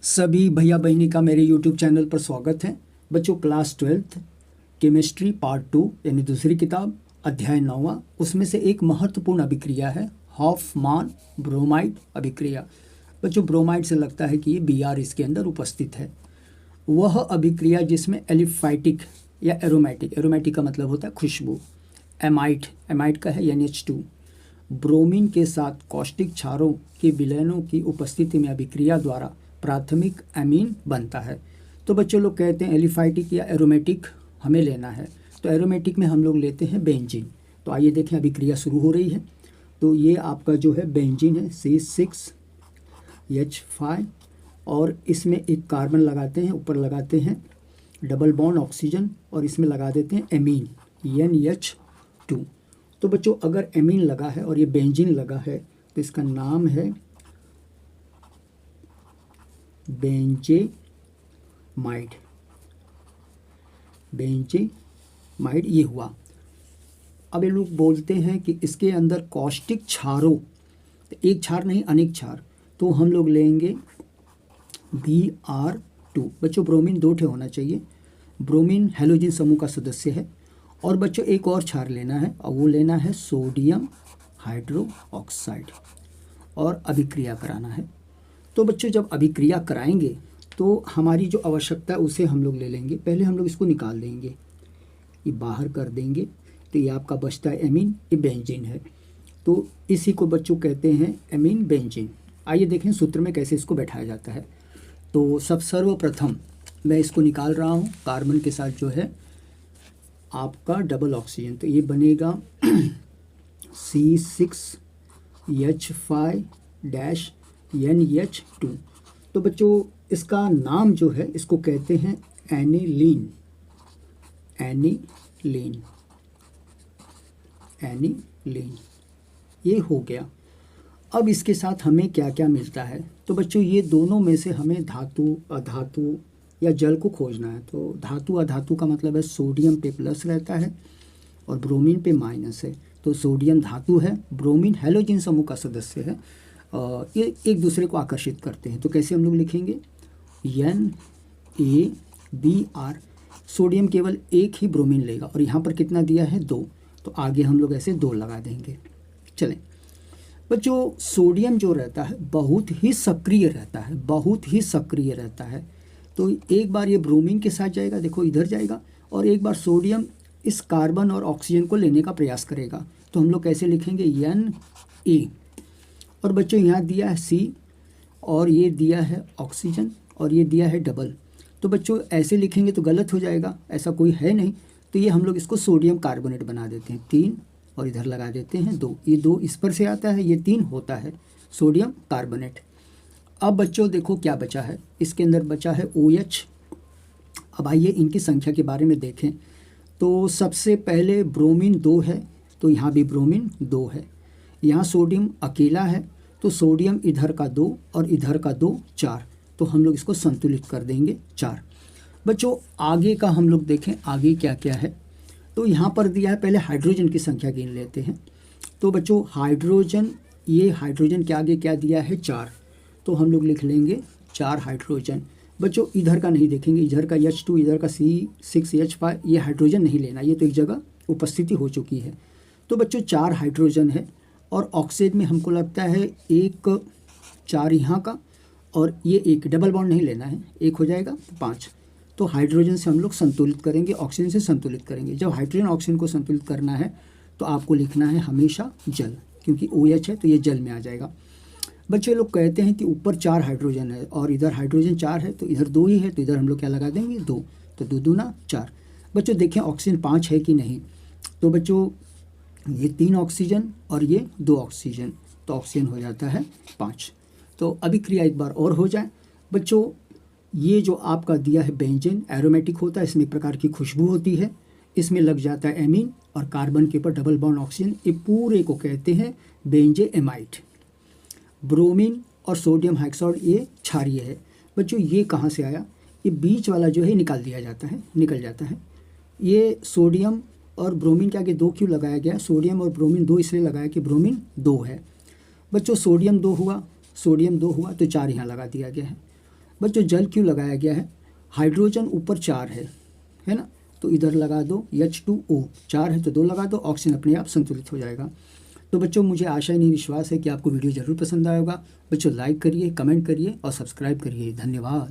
सभी भैया बहनी का मेरे YouTube चैनल पर स्वागत है। बच्चों, क्लास 12th केमिस्ट्री पार्ट 2 यानी दूसरी किताब अध्याय 9वां, उसमें से एक महत्वपूर्ण अभिक्रिया है हॉफमान ब्रोमाइड अभिक्रिया। बच्चों, ब्रोमाइड से लगता है कि ये Br इसके अंदर उपस्थित है। वह अभिक्रिया जिसमें एलिफाइटिक या एरोमेटिक, एरोमेटिक का मतलब होता है खुशबू, एमाइड का है NH2 ब्रोमीन के साथ कॉस्टिक क्षारों के विलयनों की उपस्थिति में अभिक्रिया द्वारा प्राथमिक एमीन बनता है। तो बच्चों लोग कहते हैं एलिफाइटिक या एरोमेटिक हमें लेना है, तो एरोमेटिक में हम लोग लेते हैं बेंजीन। तो आइए देखें अभिक्रिया शुरू हो रही है। तो ये आपका जो है बेंजीन है C6H5 और इसमें एक कार्बन लगाते हैं, ऊपर लगाते हैं डबल बॉन्ड ऑक्सीजन और इसमें लगा देते हैं एमीन NH2। तो बच्चों अगर एमीन लगा है और ये बेंजीन लगा है तो इसका नाम है बेंजेमाइड। बेंजेमाइड ये हुआ। अब ये लोग बोलते हैं कि इसके अंदर कॉस्टिक क्षारों, एक क्षार नहीं अनेक क्षार, तो हम लोग लेंगे Br2। बच्चों ब्रोमीन 2 ठे होना चाहिए। ब्रोमीन हैलोजन समूह का सदस्य है। और बच्चों एक और क्षार लेना है और वो लेना है सोडियम हाइड्रोक्साइड और अभिक्रिया कराना है। तो बच्चों जब अभिक्रिया कराएंगे तो हमारी जो आवश्यकता है उसे हम लोग ले लेंगे। पहले हम लोग इसको निकाल देंगे, ये बाहर कर देंगे। तो ये आपका बचता है एमीन, ये बेंजीन है। तो इसी को बच्चों कहते हैं एमीन बेंजीन। आइए देखें सूत्र में कैसे इसको बैठाया जाता है। तो सर्वप्रथम मैं इसको निकाल रहा हूँ कार्बन के साथ जो है आपका डबल ऑक्सीजन। तो ये बनेगा C6H5-NH2। तो बच्चों इसका नाम जो है इसको कहते हैं एनिलीन। एनिलीन ये हो गया। अब इसके साथ हमें क्या क्या मिलता है। तो बच्चों ये दोनों में से हमें धातु अधातु या जल को खोजना है। तो धातु अधातु का मतलब है सोडियम पे प्लस रहता है और ब्रोमीन पे माइनस है। तो सोडियम धातु है, ब्रोमीन हैलोजन समूह का सदस्य है। ये एक दूसरे को आकर्षित करते हैं। तो कैसे हम लोग लिखेंगे NaBr। सोडियम केवल एक ही ब्रोमीन लेगा और यहाँ पर कितना दिया है 2, तो आगे हम लोग ऐसे 2 लगा देंगे। चलें बच्चों, सोडियम जो रहता है बहुत ही सक्रिय रहता है, बहुत ही सक्रिय रहता है। तो एक बार ये ब्रोमीन के साथ जाएगा, देखो इधर जाएगा, और एक बार सोडियम इस कार्बन और ऑक्सीजन को लेने का प्रयास करेगा। तो हम लोग कैसे लिखेंगे Na। और बच्चों यहाँ दिया है C और ये दिया है ऑक्सीजन और ये दिया है डबल। तो बच्चों ऐसे लिखेंगे तो गलत हो जाएगा, ऐसा कोई है नहीं। तो ये हम लोग इसको सोडियम कार्बोनेट बना देते हैं 3 और इधर लगा देते हैं 2। ये 2 इस पर से आता है, ये 3 होता है सोडियम कार्बोनेट। अब बच्चों देखो क्या बचा है, इसके अंदर बचा है OH। अब आइए इनकी संख्या के बारे में देखें। तो सबसे पहले ब्रोमीन 2 है, तो यहाँ भी ब्रोमीन 2 है। यहाँ सोडियम अकेला है, तो सोडियम इधर का 2 और इधर का 2, 4। तो हम लोग इसको संतुलित कर देंगे 4। बच्चों आगे का हम लोग देखें, आगे क्या क्या है। तो यहाँ पर दिया है, पहले हाइड्रोजन की संख्या गिन लेते हैं। तो बच्चों हाइड्रोजन, ये हाइड्रोजन के आगे क्या दिया है 4, तो हम लोग लिख लेंगे 4 हाइड्रोजन। बच्चों इधर का नहीं देखेंगे, इधर का H2, इधर का C6H5, ये हाइड्रोजन नहीं लेना, ये तो एक जगह उपस्थिति हो चुकी है। तो बच्चों 4 हाइड्रोजन है और ऑक्सीजन में हमको लगता है 1 4 यहाँ का और ये एक डबल बॉन्ड नहीं लेना है, 1 हो जाएगा 5। तो हाइड्रोजन से हम लोग संतुलित करेंगे, ऑक्सीजन से संतुलित करेंगे। जब हाइड्रोजन ऑक्सीजन को संतुलित करना है तो आपको लिखना है हमेशा जल, क्योंकि OH है तो ये जल में आ जाएगा। बच्चे लोग कहते हैं कि ऊपर 4 हाइड्रोजन है और इधर हाइड्रोजन 4 है, तो इधर 2 ही है, तो इधर हम लोग क्या लगा देंगे 2। तो 2 दूना 4। बच्चों देखें ऑक्सीजन 5 है कि नहीं। तो बच्चों ये 3 ऑक्सीजन और ये 2 ऑक्सीजन, तो ऑक्सीजन हो जाता है 5। तो अभिक्रिया एक बार और हो जाए। बच्चों ये जो आपका दिया है बेंजीन एरोमेटिक होता है, इसमें एक प्रकार की खुशबू होती है, इसमें लग जाता है एमीन और कार्बन के ऊपर डबल बॉन्ड ऑक्सीजन, ये पूरे को कहते हैं बेंजेमाइड। ब्रोमीन और सोडियम हाइड्रोक्साइड ये क्षारीय है। बच्चों ये कहाँ से आया, ये बीच वाला जो है निकाल दिया जाता है, निकल जाता है। ये सोडियम और ब्रोमीन के आगे 2 क्यों लगाया गया, सोडियम और ब्रोमीन 2 इसलिए लगाया कि ब्रोमीन 2 है। बच्चों सोडियम 2 हुआ, तो 4 यहाँ लगा दिया गया है। बच्चों जल क्यों लगाया गया है? हाइड्रोजन ऊपर 4 है ना, तो इधर लगा दो H2O, 4 है तो 2 लगा दो, ऑक्सीजन अपने आप संतुलित हो जाएगा। तो बच्चों मुझे आशा ही नहीं विश्वास है कि आपको वीडियो ज़रूर पसंद आएगा। बच्चों लाइक करिए, कमेंट करिए और सब्सक्राइब करिए। धन्यवाद।